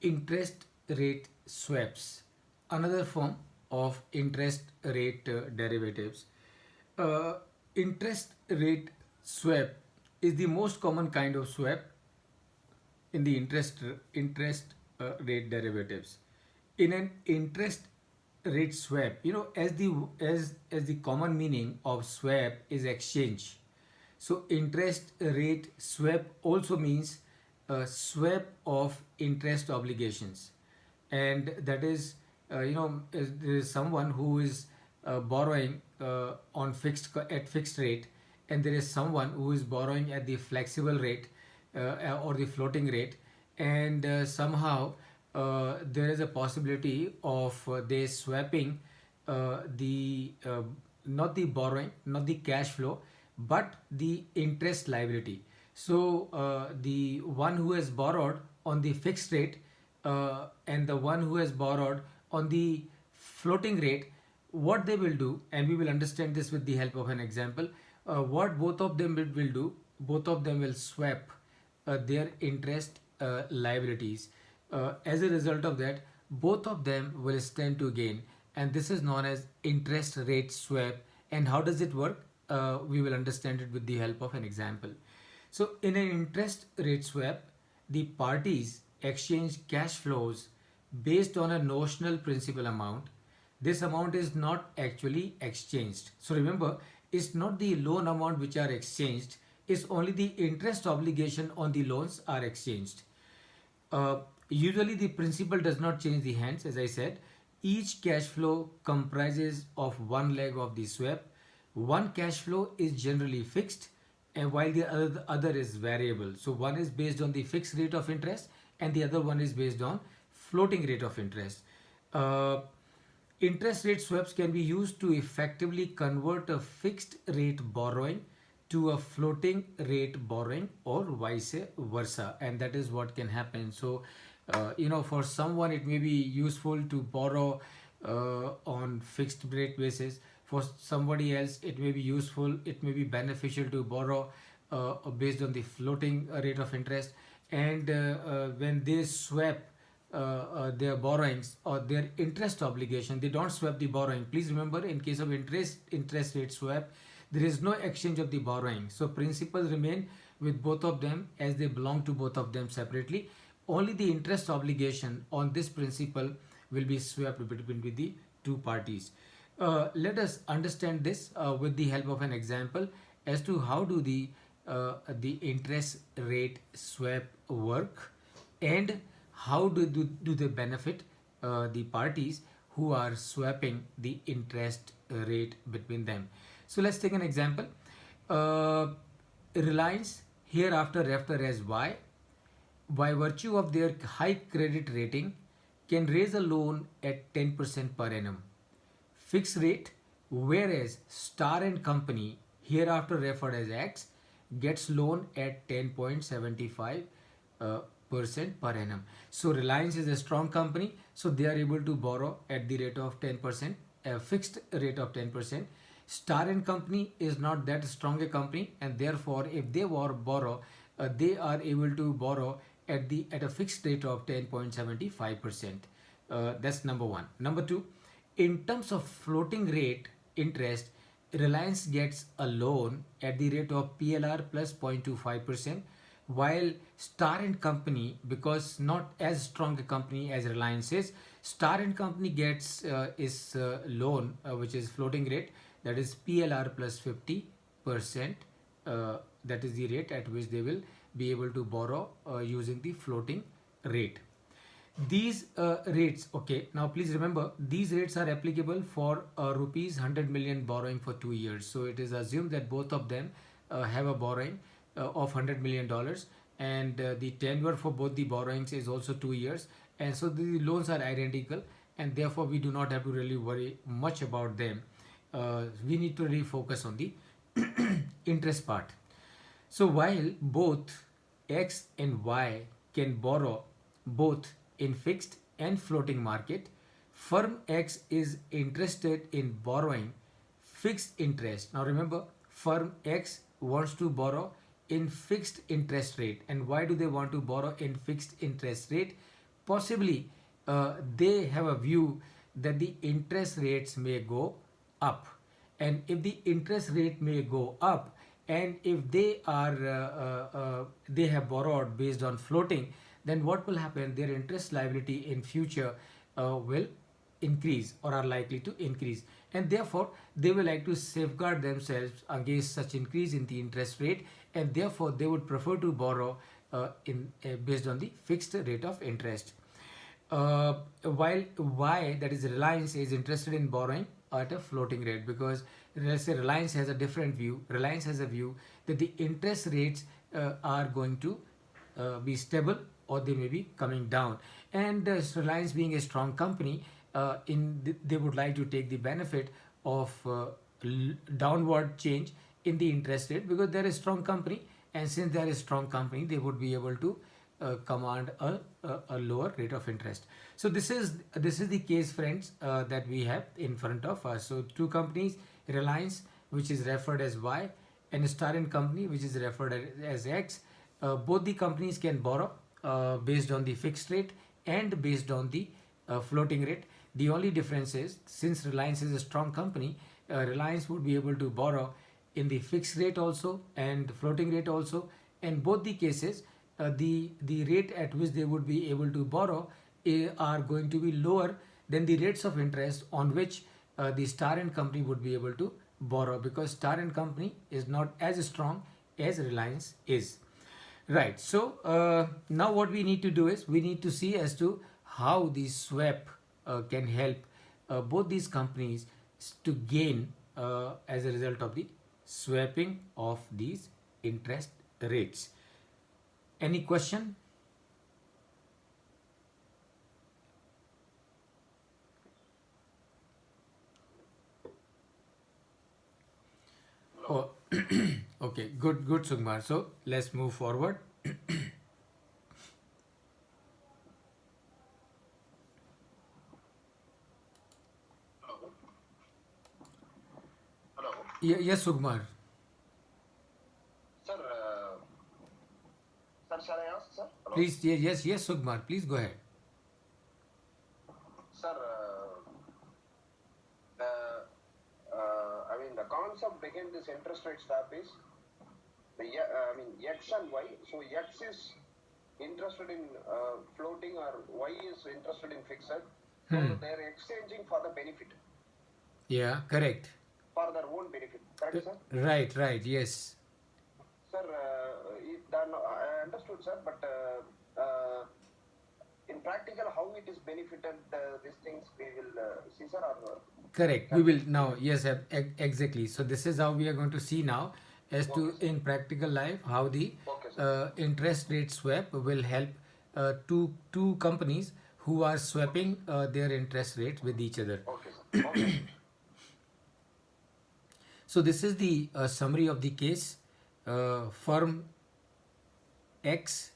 interest rate swaps, another form of interest rate derivatives. Uh, Interest rate swap is the most common kind of swap in the interest rate derivatives. In an interest rate swap, as the common meaning of swap is exchange. So interest rate swap also means a swap of interest obligations, and that is there is someone who is borrowing on at fixed rate, and there is someone who is borrowing at the flexible rate or the floating rate, and somehow there is a possibility of they swapping the not the borrowing, not the cash flow, but the interest liability. So the one who has borrowed on the fixed rate and the one who has borrowed on the floating rate, what they will do, and we will understand this with the help of an example, what both of them will do, both of them will swap their interest liabilities. As a result of that, both of them will stand to gain, and this is known as interest rate swap. And how does it work? We will understand it with the help of an example. So in an interest rate swap, the parties exchange cash flows based on a notional principal amount. This amount is not actually exchanged. So remember, it's not the loan amount which are exchanged, it's only the interest obligation on the loans are exchanged. Uh, Usually the principal does not change the hands, as I said. Each cash flow comprises of one leg of the swap. One cash flow is generally fixed, and while the other is variable. So one is based on the fixed rate of interest and the other one is based on floating rate of interest. Uh, Interest rate swaps can be used to effectively convert a fixed rate borrowing to a floating rate borrowing or vice versa, and that is what can happen. So for someone it may be useful to borrow on fixed rate basis. For somebody else it may be useful, it may be beneficial to borrow based on the floating rate of interest. And when they swap their borrowings or their interest obligation, they don't swap the borrowing. Please remember, in case of interest rate swap, there is no exchange of the borrowing. So principals remain with both of them as they belong to both of them separately. Only the interest obligation on this principal will be swapped between the two parties. Let us understand this with the help of an example as to how do the interest rate swap work, and how do they benefit the parties who are swapping the interest rate between them. So let's take an example. Uh, Reliance, hereafter referred as Y, by virtue of their high credit rating, can raise a loan at 10% per annum fixed rate, whereas Star and Company, hereafter referred as X, gets loan at 10.75 percent per annum. So Reliance is a strong company, so they are able to borrow at the rate of 10%, a fixed rate of 10%. Star and Company is not that strong a company, and therefore if they borrow, they are able to borrow at a fixed rate of 10.75%. That's number one. Number two, in terms of floating rate interest, Reliance gets a loan at the rate of PLR plus 0.25%, while Star and Company, because not as strong a company as Reliance is, Star and Company gets is loan which is floating rate, that is PLR plus 50%. That is the rate at which they will be able to borrow using the floating rate. These rates, okay, now please remember, these rates are applicable for rupees 100 million borrowing for 2 years. So it is assumed that both of them have a borrowing of $100 million, and the tenure for both the borrowings is also 2 years, and so the loans are identical, and therefore we do not have to really worry much about them. We need to really focus on the interest part. So while both X and Y can borrow both in fixed and floating market, firm X is interested in borrowing fixed interest. Now remember, firm X wants to borrow in fixed interest rate. And why do they want to borrow in fixed interest rate? possibly they have a view that the interest rates may go up, and if the interest rate may go up, and if they have borrowed based on floating, then what will happen? Their interest liability in future will increase or are likely to increase, and therefore they will like to safeguard themselves against such increase in the interest rate, and therefore they would prefer to borrow in based on the fixed rate of interest. While why, that is Reliance, is interested in borrowing at a floating rate, because let's say Reliance has a different view. Reliance has a view that the interest rates are going to be stable, or they may be coming down, and Reliance being a strong company, they would like to take the benefit of downward change in the interest rate, because they're a strong company, and since they're a strong company, they would be able to command a lower rate of interest. So this is the case, friends, that we have in front of us. So two companies, Reliance, which is referred as Y, and Star and Company, which is referred as X. Both the companies can borrow based on the fixed rate and based on the floating rate. The only difference is, since Reliance is a strong company, Reliance would be able to borrow in the fixed rate also and the floating rate also, and both the cases the rate at which they would be able to borrow are going to be lower than the rates of interest on which the Star and Company would be able to borrow, because Star and Company is not as strong as Reliance is. Right. So now what we need to do is we need to see as to how the swap can help both these companies to gain as a result of the swapping of these interest rates. Any question? Oh, okay, good, Sugmar. So let's move forward. Hello. Yes, Sugmar. Sir, sir, shall I ask, sir? Hello. Please, yes, Sugmar. Please go ahead. Sir, I mean, the concept behind this interest rate swap is, X and Y. So X is interested in floating, or Y is interested in fixed. So they're exchanging for the benefit, Yeah, correct. for their own benefit. Correct, sir? Right, yes. Sir, I understood, sir, but in practical, how it is benefited, these things we will see, sir, or Correct. We will now, yes, exactly. So this is how we are going to see now as to Okay, sir. in practical life how the Okay, sir. interest rate swap will help two companies who are swapping their interest rates with each other. Okay, sir. Okay, sir. So this is the summary of the case. Firm X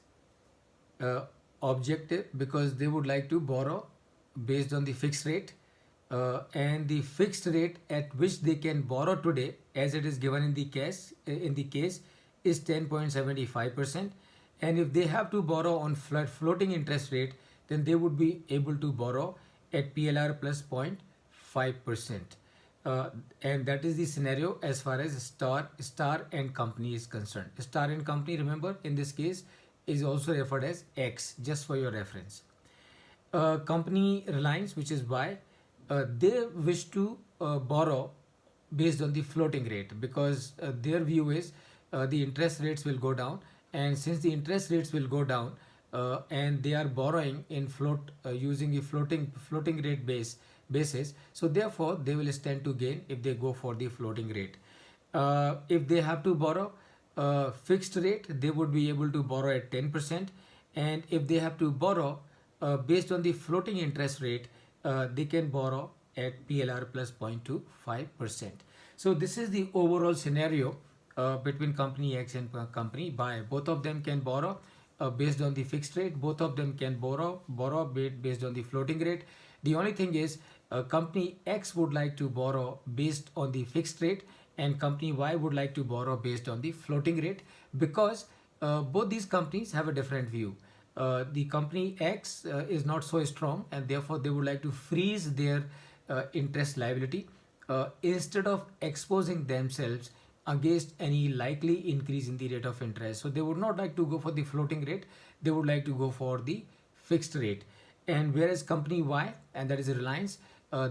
objective, because they would like to borrow based on the fixed rate, and the fixed rate at which they can borrow today, as it is given in the case, is 10.75%, and if they have to borrow on floating interest rate, then they would be able to borrow at PLR plus 0.5%. And that is the scenario as far as Star and Company is concerned. Star and Company, remember, in this case is also referred as X, just for your reference. Company Reliance, which is Y, they wish to borrow based on the floating rate, because their view is the interest rates will go down, and since the interest rates will go down, and they are borrowing in using a floating rate basis, so therefore they will stand to gain if they go for the floating rate. If they have to borrow fixed rate, they would be able to borrow at 10%, and if they have to borrow based on the floating interest rate, they can borrow at PLR plus 0.25%. So this is the overall scenario between company X and company Y. Both of them can borrow based on the fixed rate. Both of them can borrow based on the floating rate. The only thing is company X would like to borrow based on the fixed rate, and company Y would like to borrow based on the floating rate, because both these companies have a different view. the company X is not so strong, and therefore they would like to freeze their interest liability instead of exposing themselves against any likely increase in the rate of interest. So they would not like to go for the floating rate, they would like to go for the fixed rate. And whereas company Y, and that is Reliance,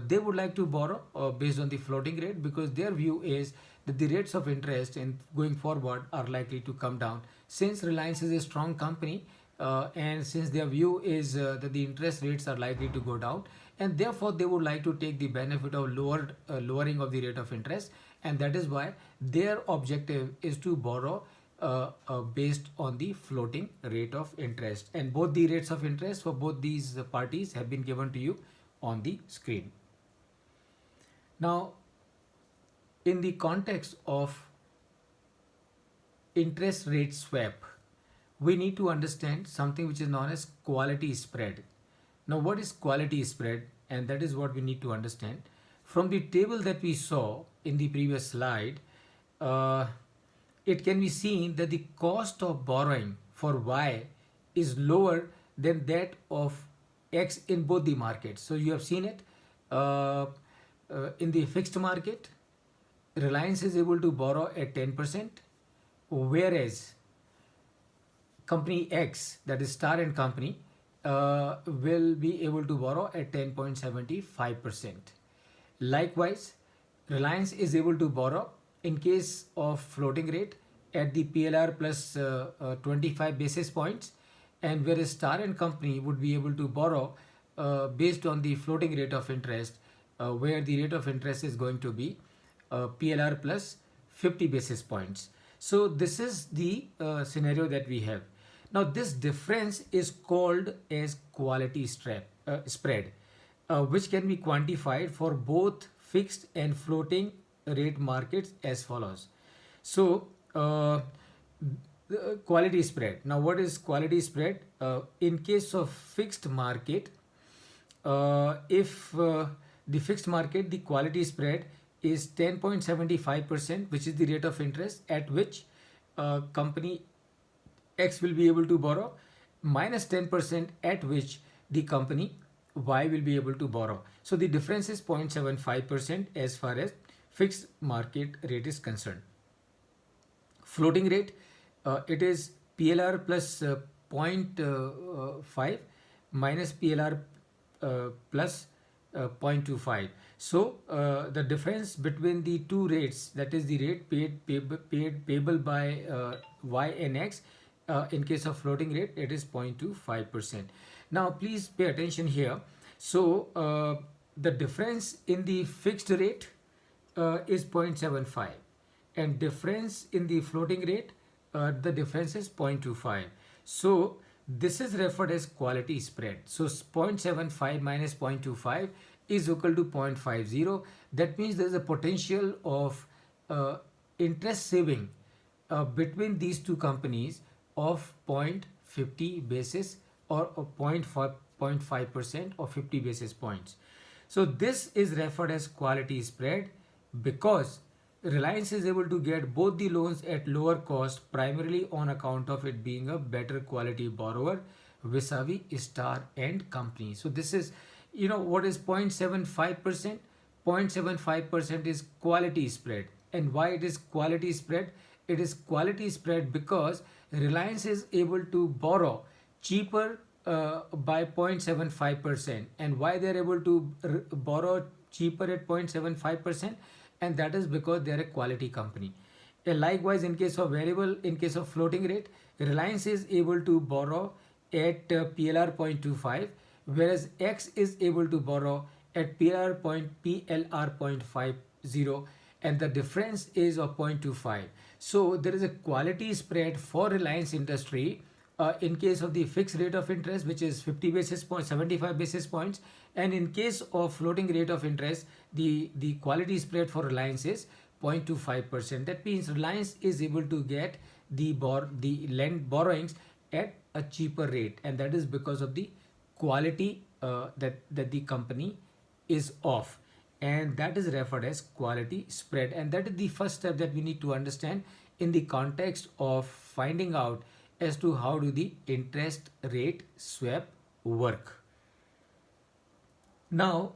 they would like to borrow based on the floating rate, because their view is that the rates of interest in going forward are likely to come down. Since Reliance is a strong company, and since their view is that the interest rates are likely to go down, and therefore they would like to take the benefit of lowering of the rate of interest, and that is why their objective is to borrow based on the floating rate of interest. And both the rates of interest for both these parties have been given to you on the screen. Now, in the context of interest rate swap, we need to understand something which is known as quality spread. Now, what is quality spread? And that is what we need to understand. From the table that we saw in the previous slide, it can be seen that the cost of borrowing for Y is lower than that of X in both the markets. So you have seen it in the fixed market, Reliance is able to borrow at 10%, whereas company X, that is Star and Company, will be able to borrow at 10.75%. Likewise, Reliance is able to borrow in case of floating rate at the PLR plus 25 basis points, and whereas Star and Company would be able to borrow based on the floating rate of interest, where the rate of interest is going to be PLR plus 50 basis points. So this is the scenario that we have. Now this difference is called as quality spread, which can be quantified for both fixed and floating rate markets as follows. So quality spread. Now what is quality spread? In case of fixed market, if the fixed market, the quality spread is 10.75%, which is the rate of interest at which company X will be able to borrow, minus 10% at which the company Y will be able to borrow. So the difference is 0.75% as far as fixed market rate is concerned. Floating rate, it is PLR plus 0.5 minus PLR plus 0.25. So the difference between the two rates, that is the rate payable by Y and X, in case of floating rate, it is 0.25%. Now please pay attention here. So the difference in the fixed rate is 0.75, and difference in the floating rate, the difference is 0.25. So this is referred as quality spread. So 0.75 minus 0.25 is equal to 0.50. That means there is a potential of interest saving between these two companies of 0.50 basis or 0.5% or 50 basis points. So this is referred as quality spread because Reliance is able to get both the loans at lower cost, primarily on account of it being a better quality borrower vis-a-vis Star and Company. So this is, what is 0.75%? 0.75% is quality spread. And why it is quality spread? It is quality spread because Reliance is able to borrow cheaper by 0.75%. And why they are able to borrow cheaper at 0.75%? And that is because they are a quality company. And likewise, in case of floating rate, Reliance is able to borrow at PLR 0.25, whereas X is able to borrow at PLR 0.50, and the difference is of 0.25. So there is a quality spread for Reliance Industry in case of the fixed rate of interest, which is 50 basis points, 75 basis points, and in case of floating rate of interest, the quality spread for Reliance is 0.25%. That means Reliance is able to get the borrowings at a cheaper rate, and that is because of the quality that the company is of, and that is referred as quality spread. And that is the first step that we need to understand in the context of finding out as to how do the interest rate swap work. Now,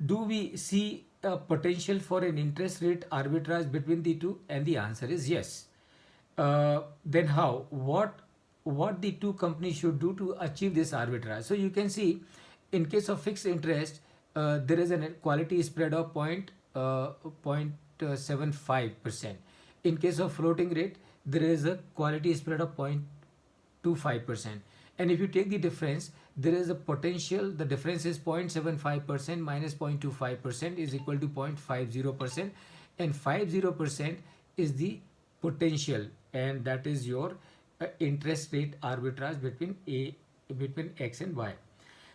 do we see a potential for an interest rate arbitrage between the two? And the answer is yes. Then how? What the two companies should do to achieve this arbitrage? So you can see, in case of fixed interest, there is an quality spread of 0.75%. In case of floating rate, there is a quality spread of 0.25%. And if you take the difference, there is a potential, the difference is 0.75% minus 0.25% is equal to 0.50%, and 50% is the potential, and that is your interest rate arbitrage between X and Y.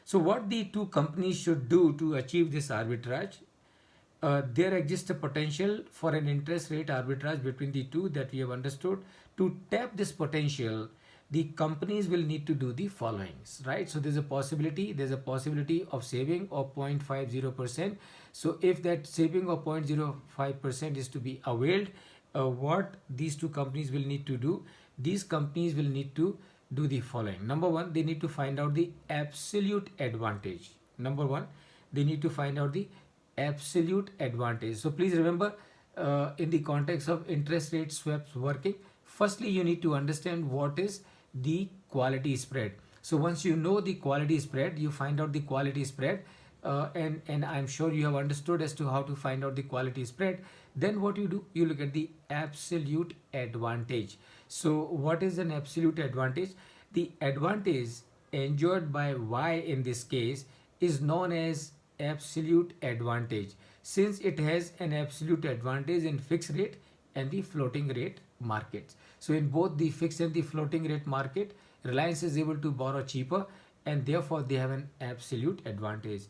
So what the two companies should do to achieve this arbitrage? There exists a potential for an interest rate arbitrage between the two that we have understood. To tap this potential, the companies will need to do the followings, right? So there's a possibility of saving of 0.50%. So if that saving of 0.05% is to be availed, what these two companies will need to do? These companies will need to do the following. Number one, they need to find out the absolute advantage. So please remember, in the context of interest rate swaps working, firstly you need to understand what is the quality spread. So once you know the quality spread, you find out the quality spread, and I'm sure you have understood as to how to find out the quality spread. Then what you do, you look at the absolute advantage. So what is an absolute advantage? The advantage enjoyed by Y in this case is known as absolute advantage, since it has an absolute advantage in fixed rate and the floating rate markets. So in both the fixed and the floating rate market, Reliance is able to borrow cheaper, and therefore they have an absolute advantage.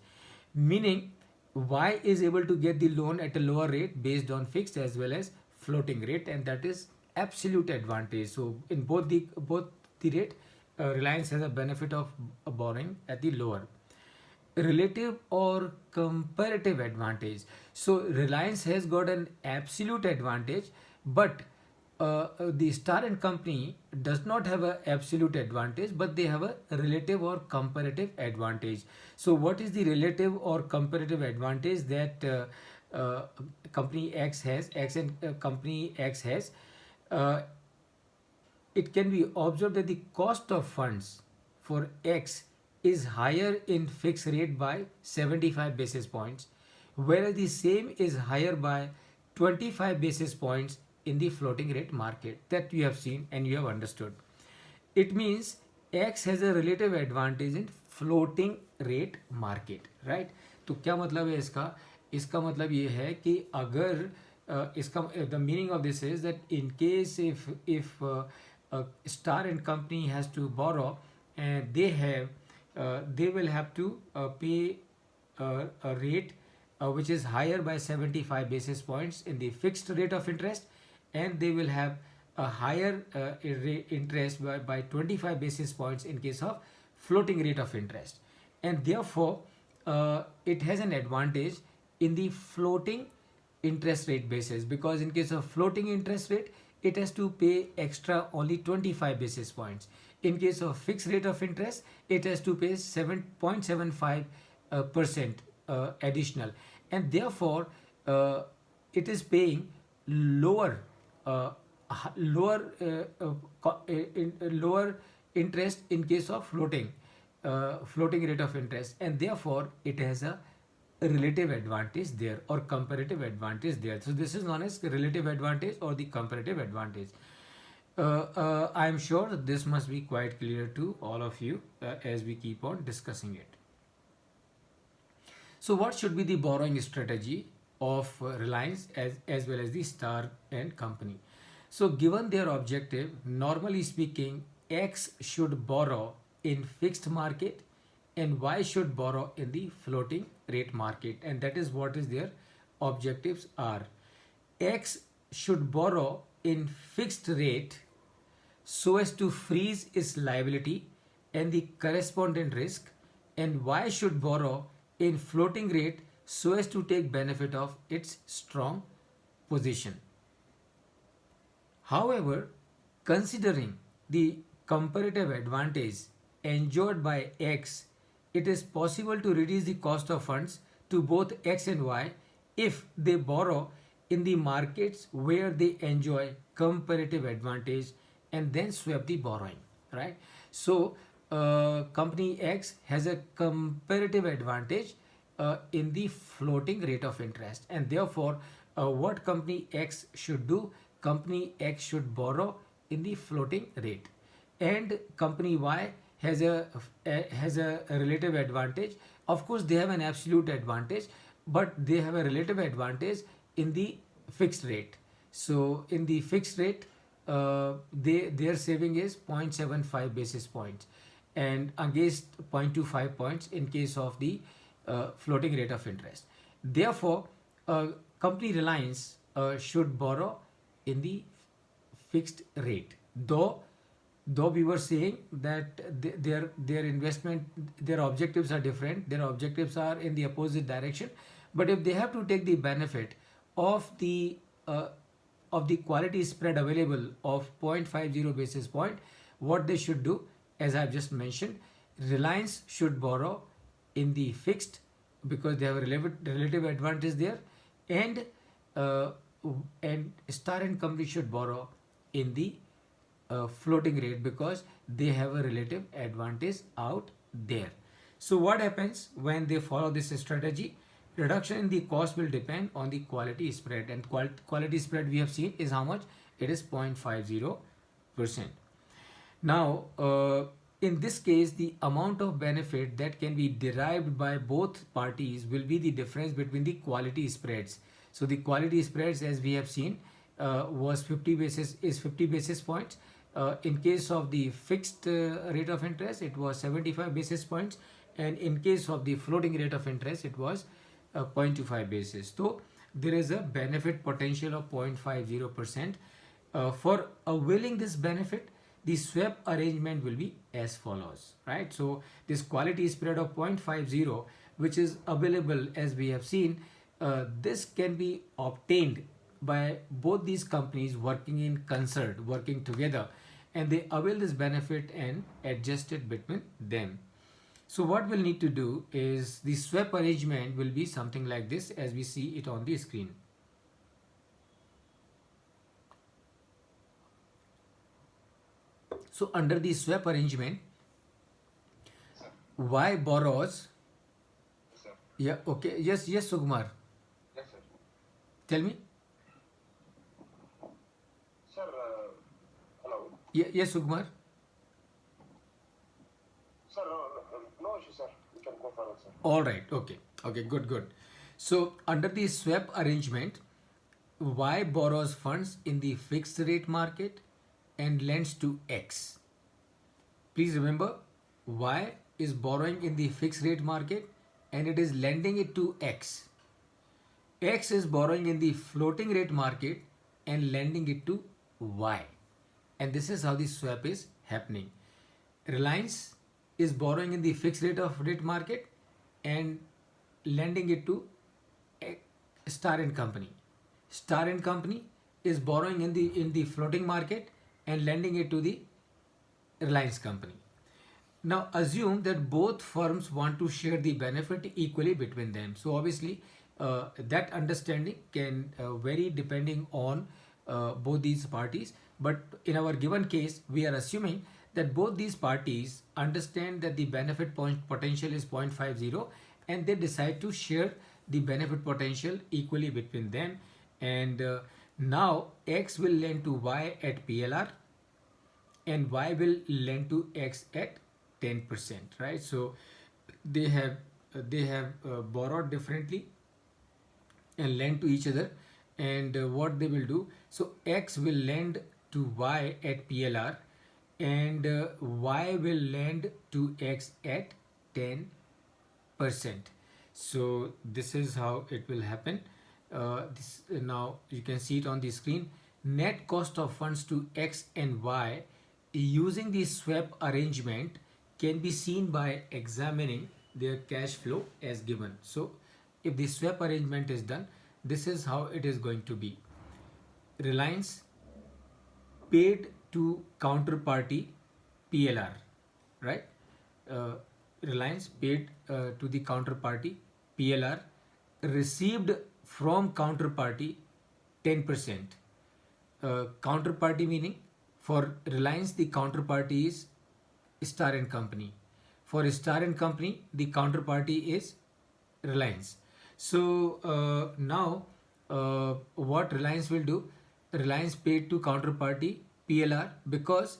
Meaning Y is able to get the loan at a lower rate based on fixed as well as floating rate, and that is absolute advantage. So in both the rate, Reliance has a benefit of borrowing at the lower. Relative or comparative advantage. So Reliance has got an absolute advantage, but the Star and Company does not have an absolute advantage, but they have a relative or comparative advantage. So what is the relative or comparative advantage that company X has? Company X has. It can be observed that the cost of funds for X is higher in fixed rate by 75 basis points, whereas the same is higher by 25 basis points in the floating rate market. That you have seen and you have understood. It means X has a relative advantage in floating rate market, right? तो क्या मतलब है इसका मतलब ये है कि अगर the meaning of this is that in case if Star and Company has to borrow, and they will have to pay a rate which is higher by 75 basis points in the fixed rate of interest, and they will have a higher interest by 25 basis points in case of floating rate of interest, and therefore it has an advantage in the floating interest rate basis, because in case of floating interest rate, it has to pay extra only 25 basis points. In case of fixed rate of interest, it has to pay 7.75% additional, and therefore it is paying lower interest in case of floating rate of interest, and therefore it has a relative advantage there or comparative advantage there. So this is known as relative advantage or the comparative advantage. I am sure that this must be quite clear to all of you as we keep on discussing it. So what should be the borrowing strategy of Reliance as well as the Star and Company? So given their objective, normally speaking, X should borrow in fixed market and Y should borrow in the floating rate market, and that is what is their objectives are. X should borrow in fixed rate so as to freeze its liability and the correspondent risk, and Y should borrow in floating rate so as to take benefit of its strong position. However, considering the comparative advantage enjoyed by X, it is possible to reduce the cost of funds to both X and Y if they borrow in the markets where they enjoy comparative advantage and then swap the borrowing, right? So company X has a comparative advantage in the floating rate of interest, and therefore what company X should do, company X should borrow in the floating rate, and company Y has a relative advantage. Of course they have an absolute advantage, but they have a relative advantage in the fixed rate. So in the fixed rate, their saving is 0.75 basis points and against 0.25 points in case of the floating rate of interest. Therefore, company Reliance should borrow in the fixed rate. Though we were saying that their investment, their objectives are different, their objectives are in the opposite direction, but if they have to take the benefit of the quality spread available of 0.50 basis point, what they should do, as I've just mentioned, Reliance should borrow in the fixed because they have a relative advantage there, and uh, Star and Company should borrow in the floating rate because they have a relative advantage out there. So what happens when they follow this strategy? Reduction in the cost will depend on the quality spread, and quality spread we have seen is how much? It is 0.50%. Now, in this case, the amount of benefit that can be derived by both parties will be the difference between the quality spreads. So the quality spreads, as we have seen, was 50 basis points. In case of the fixed rate of interest, it was 75 basis points, and in case of the floating rate of interest, it was 0.25 basis. So there is a benefit potential of 0.50%. For availing this benefit, the swap arrangement will be as follows, right? So this quality spread of 0.50, which is available as we have seen, this can be obtained by both these companies working in concert, working together, and they avail this benefit and adjust it between them. So what we'll need to do is the swap arrangement will be something like this as we see it on the screen. So under the swap arrangement, Y borrows. Yes, sir. Yeah, okay. Yes, Sukumar. Yes, sir. Tell me. Sir, hello. Yes, Sukumar. Sir, no issue, sir. You can go forward, sir. All right. Okay. Okay. Good. So under the swap arrangement, Y borrows funds in the fixed rate market and lends to X. Please remember, Y is borrowing in the fixed rate market and it is lending it to X. X is borrowing in the floating rate market and lending it to Y. And this is how the swap is happening. Reliance is borrowing in the fixed rate market and lending it to Star and Company. Star and Company is borrowing in the floating market and lending it to the Reliance Company. Now assume that both firms want to share the benefit equally between them. So obviously that understanding can vary depending on both these parties. But in our given case, we are assuming that both these parties understand that the benefit potential is 0.50 and they decide to share the benefit potential equally between them. And now X will lend to Y at PLR and Y will lend to X at 10%, right? So they have borrowed differently and lend to each other, and what they will do, so X will lend to Y at PLR and Y will lend to X at 10%. So this is how it will happen. Now you can see it on the screen. Net cost of funds to X and Y using the swap arrangement can be seen by examining their cash flow as given. So if the swap arrangement is done, this is how it is going to be. Reliance paid to counterparty PLR, right? Uh, Reliance paid to the counterparty PLR, received from counterparty 10%. Counterparty meaning for Reliance the counterparty is Star and Company. For Star and Company the counterparty is Reliance. So now what Reliance will do? Reliance paid to counterparty PLR because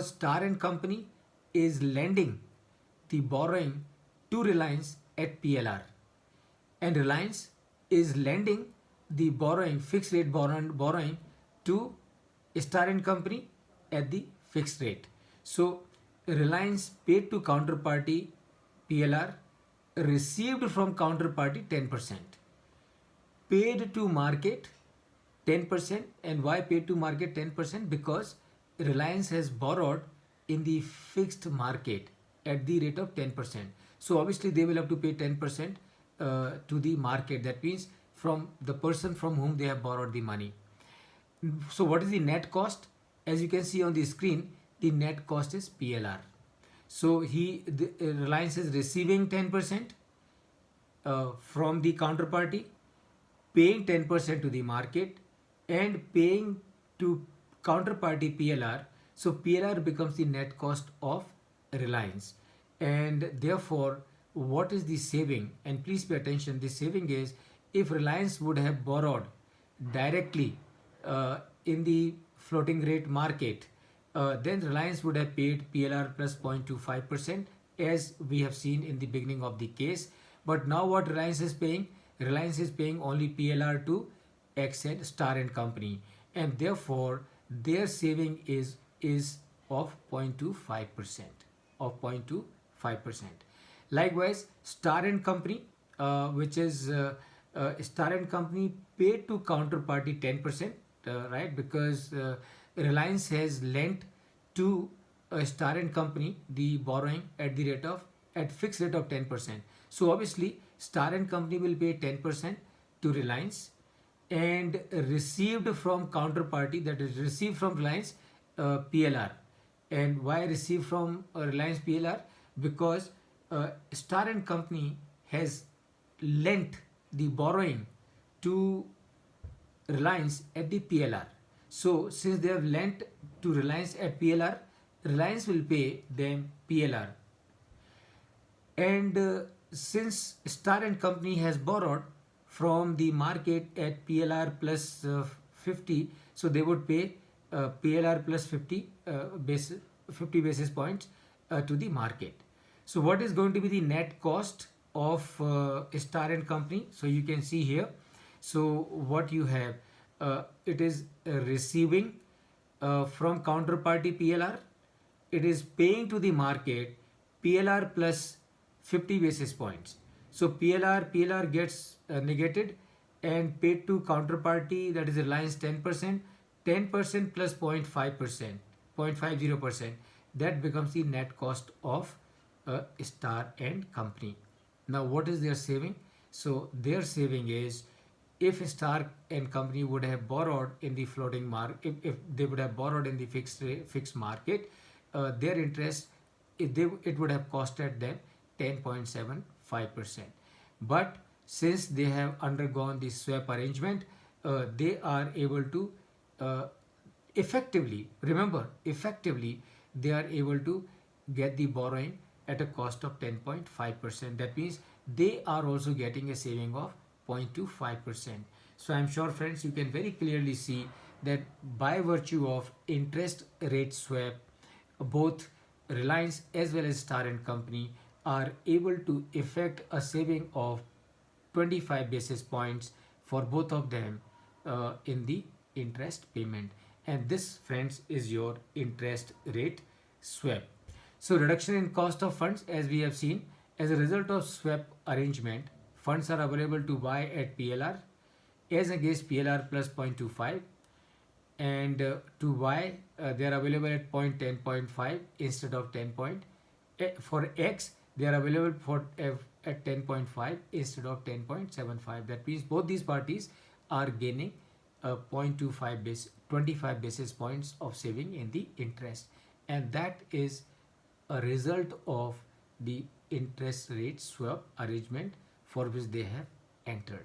Star and Company is lending the borrowing to Reliance at PLR, and Reliance is lending the borrowing, fixed rate borrowing to Star and Company at the fixed rate. So Reliance paid to counterparty PLR, received from counterparty 10%, paid to market 10%. And why paid to market 10%? Because Reliance has borrowed in the fixed market at the rate of 10%. So obviously they will have to pay 10% to the market. That means from the person from whom they have borrowed the money. So what is the net cost? As you can see on the screen, the net cost is PLR. So Reliance is receiving 10% from the counterparty, paying 10% to the market, and paying to counterparty PLR. So PLR becomes the net cost of Reliance, and therefore what is the saving? And please pay attention, the saving is, if Reliance would have borrowed directly in the floating rate market, then Reliance would have paid PLR plus 0.25%, as we have seen in the beginning of the case. But now what Reliance is paying? Reliance is paying only PLR to XN Star and Company, and therefore their saving is of 0.25%, of 0.25%. Likewise, Star and Company, which is Star and Company paid to counterparty 10%, right? Because Reliance has lent to Star and Company the borrowing at the rate of, at fixed rate of 10%. So obviously Star and Company will pay 10% to Reliance, and received from counterparty, that is received from Reliance PLR. And why received from Reliance PLR? Because Star and Company has lent the borrowing to Reliance at the PLR. So since they have lent to Reliance at PLR, Reliance will pay them PLR. And since Star and Company has borrowed from the market at PLR plus 50, so they would pay PLR plus 50 basis points to the market. So what is going to be the net cost of Star and Company? So you can see here. So what you have, it is receiving from counterparty PLR, it is paying to the market PLR plus 50 basis points. So PLR gets negated and paid to counterparty, that is Reliance 10%, 10% plus 0.5%, 0.50%. That becomes the net cost of Star and Company. Now what is their saving? So their saving is, if Star and Company would have borrowed in the floating market, if they would have borrowed in the fixed market, their interest, it would have costed them 10.75%. But since they have undergone the swap arrangement, they are able to effectively, remember, effectively they are able to get the borrowing at a cost of 10.5%. That means they are also getting a saving of 0.25%. So I'm sure friends, you can very clearly see that by virtue of interest rate swap, both Reliance as well as Star and Company are able to effect a saving of 25 basis points for both of them in the interest payment. And this, friends, is your interest rate swap. So reduction in cost of funds, as we have seen, as a result of swap arrangement, funds are available to buy at PLR as against PLR plus 0.25, and to buy they are available at 0.10.5 instead of 10. For X they are available for at 10.5 instead of 10.75. That means both these parties are gaining 0.25 25 basis points of saving in the interest, and that is a result of the interest rate swap arrangement for which they have entered.